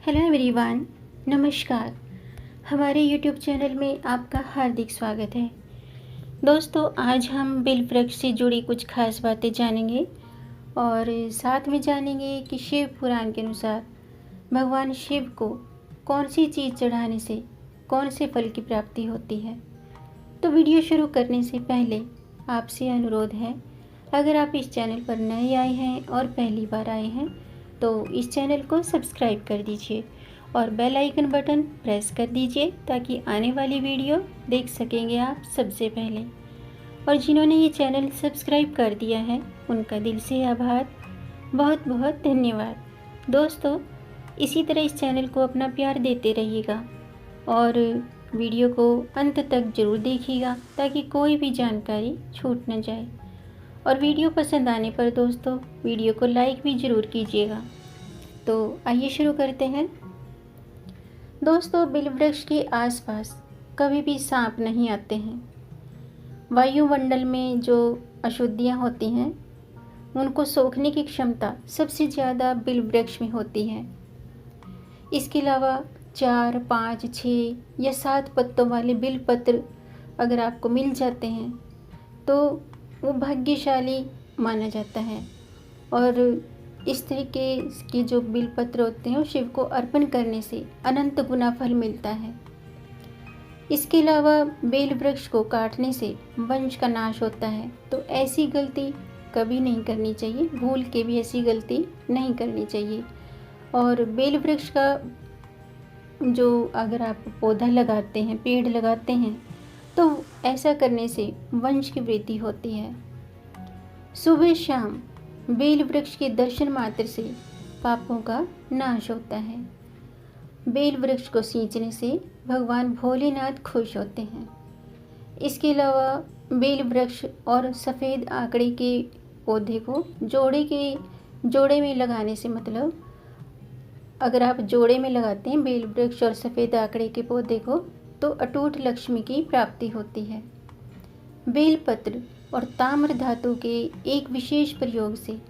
Hello everyone, नमस्कार। हमारे YouTube channel में आपका हार्दिक स्वागत है। दोस्तों, आज हम बिल वृक्ष से जुड़ी कुछ खास बातें जानेंगे और साथ में जानेंगे कि शिव पुराण के अनुसार भगवान शिव को कौन सी चीज़ चढ़ाने से कौन से फल की प्राप्ति होती है। तो वीडियो शुरू करने से पहले आपसे अनुरोध है, अगर आप इस चैनल पर नए आए हैं और पहली बार आए हैं तो इस चैनल को सब्सक्राइब कर दीजिए और बेल आइकन बटन प्रेस कर दीजिए ताकि आने वाली वीडियो देख सकेंगे आप सबसे पहले। और जिन्होंने ये चैनल सब्सक्राइब कर दिया है उनका दिल से आभार, बहुत बहुत धन्यवाद। दोस्तों, इसी तरह इस चैनल को अपना प्यार देते रहिएगा और वीडियो को अंत तक ज़रूर देखिएगा ताकि कोई भी जानकारी छूट न जाए। और वीडियो पसंद आने पर दोस्तों वीडियो को लाइक भी ज़रूर कीजिएगा। तो आइए शुरू करते हैं। दोस्तों, बिल वृक्ष के आसपास कभी भी सांप नहीं आते हैं। वायुमंडल में जो अशुद्धियाँ होती हैं उनको सोखने की क्षमता सबसे ज़्यादा बिल वृक्ष में होती है। इसके अलावा 4, 5, 6 या 7 पत्तों वाले बिल पत्र अगर आपको मिल जाते हैं तो वो भाग्यशाली माना जाता है। और इस तरीके के जो बिल पत्र होते हैं वो शिव को अर्पण करने से अनंत गुना फल मिलता है। इसके अलावा बेल वृक्ष को काटने से वंश का नाश होता है, तो ऐसी गलती कभी नहीं करनी चाहिए, भूल के भी ऐसी गलती नहीं करनी चाहिए। और बेल वृक्ष का जो अगर आप पौधा लगाते हैं, पेड़ लगाते हैं, तो ऐसा करने से वंश की वृद्धि होती है। सुबह शाम बेल वृक्ष के दर्शन मात्र से पापों का नाश होता है। बेल वृक्ष को सींचने से भगवान भोलेनाथ खुश होते हैं। इसके अलावा बेल वृक्ष और सफ़ेद आकड़े के पौधे को जोड़े में लगाने से, मतलब अगर आप जोड़े में लगाते हैं बेल वृक्ष और सफ़ेद आकड़े के पौधे को, तो अटूट लक्ष्मी की प्राप्ति होती है। बेलपत्र और ताम्र धातु के एक विशेष प्रयोग से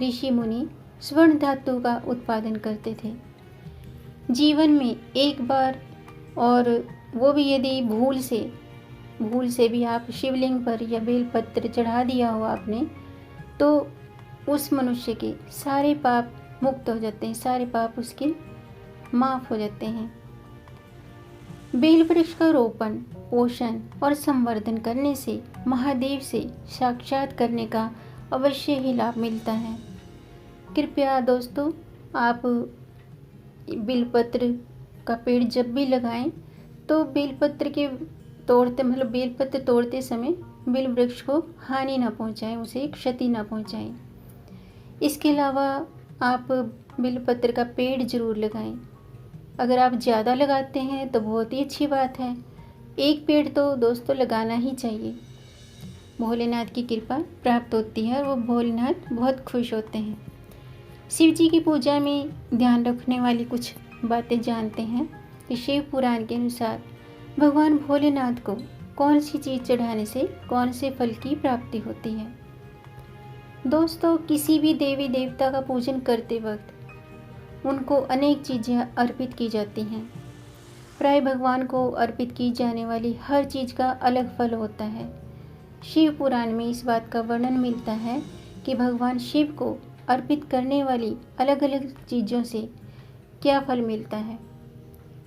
ऋषि मुनि स्वर्ण धातु का उत्पादन करते थे। जीवन में एक बार, और वो भी यदि भूल से भी आप शिवलिंग पर या बेलपत्र चढ़ा दिया हो आपने, तो उस मनुष्य के सारे पाप मुक्त हो जाते हैं, सारे पाप उसके माफ़ हो जाते हैं। बेल वृक्ष का रोपण, पोषण और संवर्धन करने से महादेव से साक्षात करने का अवश्य ही लाभ मिलता है। कृपया दोस्तों, आप बेलपत्र का पेड़ जब भी लगाएं तो बेलपत्र तोड़ते समय बेल वृक्ष को हानि ना पहुंचाएं, उसे क्षति ना पहुंचाएं। इसके अलावा आप बेलपत्र का पेड़ जरूर लगाएं। अगर आप ज़्यादा लगाते हैं तो बहुत ही अच्छी बात है। एक पेड़ तो दोस्तों लगाना ही चाहिए। भोलेनाथ की कृपा प्राप्त होती है और वो भोलेनाथ बहुत खुश होते हैं। शिव जी की पूजा में ध्यान रखने वाली कुछ बातें जानते हैं कि शिव पुराण के अनुसार भगवान भोलेनाथ को कौन सी चीज़ चढ़ाने से कौन से फल की प्राप्ति होती है। दोस्तों, किसी भी देवी देवता का पूजन करते वक्त उनको अनेक चीज़ें अर्पित की जाती हैं। प्राय भगवान को अर्पित की जाने वाली हर चीज़ का अलग फल होता है। शिव पुराण में इस बात का वर्णन मिलता है कि भगवान शिव को अर्पित करने वाली अलग अलग चीज़ों से क्या फल मिलता है।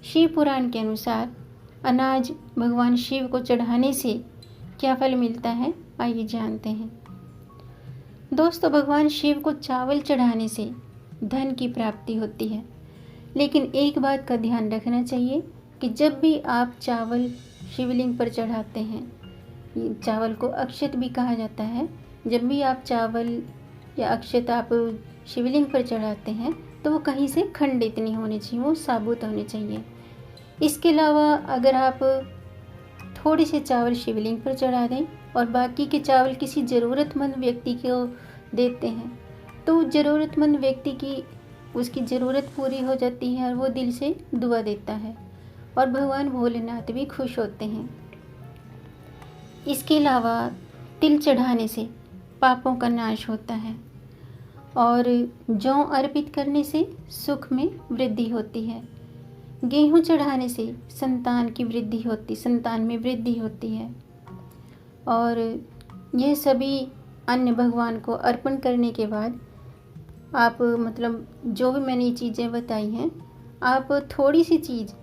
शिव पुराण के अनुसार अनाज भगवान शिव को चढ़ाने से क्या फल मिलता है, आइए जानते हैं। दोस्तों, भगवान शिव को चावल चढ़ाने से धन की प्राप्ति होती है। लेकिन एक बात का ध्यान रखना चाहिए कि जब भी आप चावल शिवलिंग पर चढ़ाते हैं, चावल को अक्षत भी कहा जाता है, जब भी आप चावल या अक्षत आप शिवलिंग पर चढ़ाते हैं तो वो कहीं से खंडित नहीं होने चाहिए, वो साबुत होने चाहिए। इसके अलावा अगर आप थोड़े से चावल शिवलिंग पर चढ़ा दें और बाकी के चावल किसी ज़रूरतमंद व्यक्ति को देते हैं तो ज़रूरतमंद व्यक्ति की उसकी ज़रूरत पूरी हो जाती है और वो दिल से दुआ देता है और भगवान भोलेनाथ भी खुश होते हैं। इसके अलावा तिल चढ़ाने से पापों का नाश होता है और जौ अर्पित करने से सुख में वृद्धि होती है। गेहूँ चढ़ाने से संतान में वृद्धि होती है। और यह सभी अन्न भगवान को अर्पण करने के बाद आप जो भी मैंने ये चीज़ें बताई हैं, आप थोड़ी सी चीज़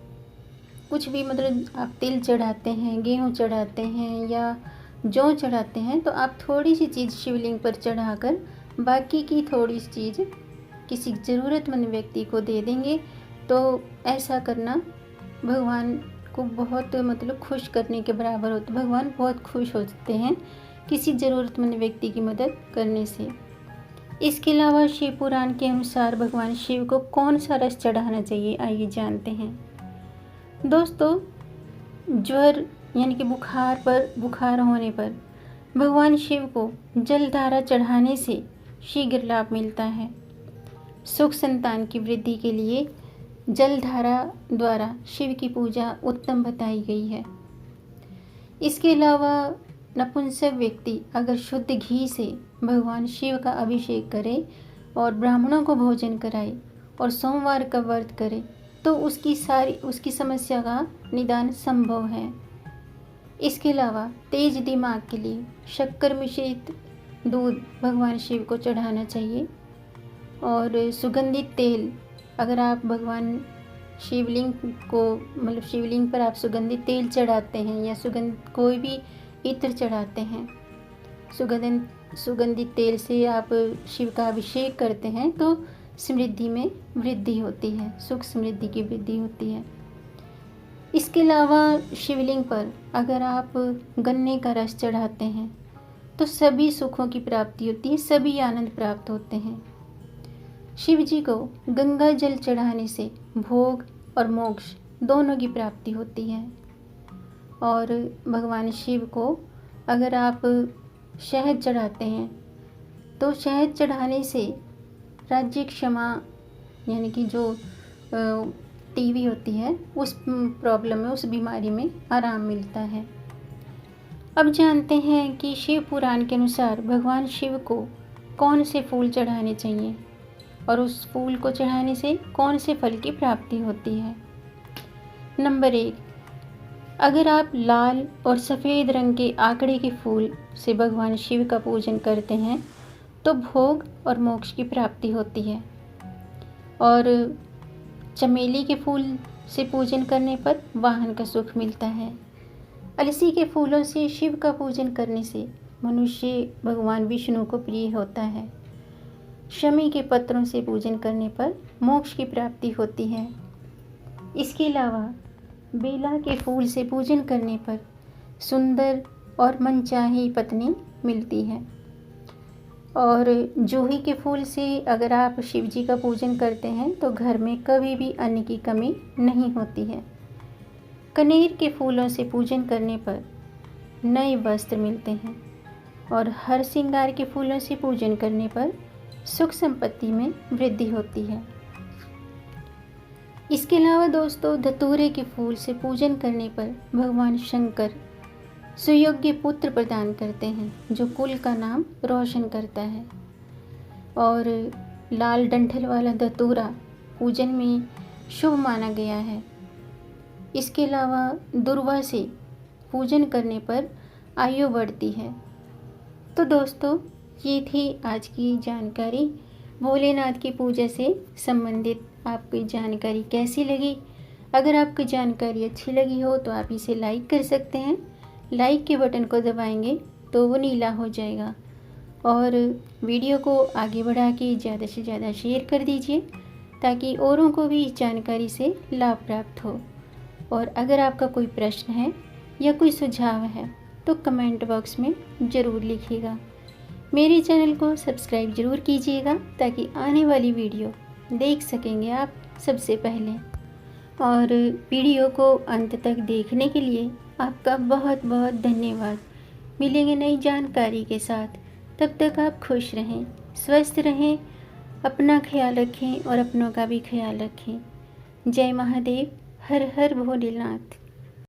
कुछ भी आप तिल चढ़ाते हैं, गेहूँ चढ़ाते हैं या जौ चढ़ाते हैं, तो आप थोड़ी सी चीज़ शिवलिंग पर चढ़ाकर बाकी की थोड़ी सी चीज़ किसी ज़रूरतमंद व्यक्ति को दे देंगे। तो ऐसा करना भगवान को बहुत खुश करने के बराबर होता है। भगवान बहुत खुश होते हैं किसी ज़रूरतमंद व्यक्ति की मदद करने से। इसके अलावा शिव पुराण के अनुसार भगवान शिव को कौन सा रस चढ़ाना चाहिए, आइए जानते हैं। दोस्तों, ज्वर यानी कि बुखार होने पर भगवान शिव को जलधारा चढ़ाने से शीघ्र लाभ मिलता है। सुख संतान की वृद्धि के लिए जलधारा द्वारा शिव की पूजा उत्तम बताई गई है। इसके अलावा नपुंसक व्यक्ति अगर शुद्ध घी से भगवान शिव का अभिषेक करे और ब्राह्मणों को भोजन कराए और सोमवार का व्रत करे तो उसकी समस्या का निदान संभव है। इसके अलावा तेज दिमाग के लिए शक्कर मिश्रित दूध भगवान शिव को चढ़ाना चाहिए। और सुगंधित तेल, अगर आप भगवान शिवलिंग पर आप सुगंधित तेल चढ़ाते हैं या कोई भी इत्र चढ़ाते हैं, सुगंधित तेल से आप शिव का अभिषेक करते हैं तो समृद्धि में वृद्धि होती है, सुख समृद्धि की वृद्धि होती है। इसके अलावा शिवलिंग पर अगर आप गन्ने का रस चढ़ाते हैं तो सभी सुखों की प्राप्ति होती है, सभी आनंद प्राप्त होते हैं। शिव जी को गंगा जल चढ़ाने से भोग और मोक्ष दोनों की प्राप्ति होती है। और भगवान शिव को अगर आप शहद चढ़ाते हैं तो शहद चढ़ाने से राज्य क्षमा यानी कि जो टीबी होती है उस प्रॉब्लम में, उस बीमारी में आराम मिलता है। अब जानते हैं कि शिव पुराण के अनुसार भगवान शिव को कौन से फूल चढ़ाने चाहिए और उस फूल को चढ़ाने से कौन से फल की प्राप्ति होती है। नंबर 1, अगर आप लाल और सफ़ेद रंग के आकड़े के फूल से भगवान शिव का पूजन करते हैं तो भोग और मोक्ष की प्राप्ति होती है। और चमेली के फूल से पूजन करने पर वाहन का सुख मिलता है। अलसी के फूलों से शिव का पूजन करने से मनुष्य भगवान विष्णु को प्रिय होता है। शमी के पत्रों से पूजन करने पर मोक्ष की प्राप्ति होती है। इसके अलावा बेला के फूल से पूजन करने पर सुंदर और मनचाही पत्नी मिलती है। और जूही के फूल से अगर आप शिव जी का पूजन करते हैं तो घर में कभी भी अन्न की कमी नहीं होती है। कनेर के फूलों से पूजन करने पर नए वस्त्र मिलते हैं। और हर श्रृंगार के फूलों से पूजन करने पर सुख संपत्ति में वृद्धि होती है। इसके अलावा दोस्तों, धतूरे के फूल से पूजन करने पर भगवान शंकर सुयोग्य पुत्र प्रदान करते हैं जो कुल का नाम रोशन करता है। और लाल डंठल वाला धतूरा पूजन में शुभ माना गया है। इसके अलावा दुर्वा से पूजन करने पर आयु बढ़ती है। तो दोस्तों, ये थी आज की जानकारी। भोलेनाथ की पूजा से संबंधित आपकी जानकारी कैसी लगी? अगर आपकी जानकारी अच्छी लगी हो तो आप इसे लाइक कर सकते हैं। लाइक के बटन को दबाएंगे तो वो नीला हो जाएगा। और वीडियो को आगे बढ़ा के ज़्यादा से ज़्यादा शेयर कर दीजिए ताकि औरों को भी इस जानकारी से लाभ प्राप्त हो। और अगर आपका कोई प्रश्न है या कोई सुझाव है तो कमेंट बॉक्स में ज़रूर लिखिएगा। मेरे चैनल को सब्सक्राइब ज़रूर कीजिएगा ताकि आने वाली वीडियो देख सकेंगे आप सबसे पहले। और वीडियो को अंत तक देखने के लिए आपका बहुत बहुत धन्यवाद। मिलेंगे नई जानकारी के साथ, तब तक आप खुश रहें, स्वस्थ रहें, अपना ख्याल रखें और अपनों का भी ख्याल रखें। जय महादेव, हर हर भोलेनाथ।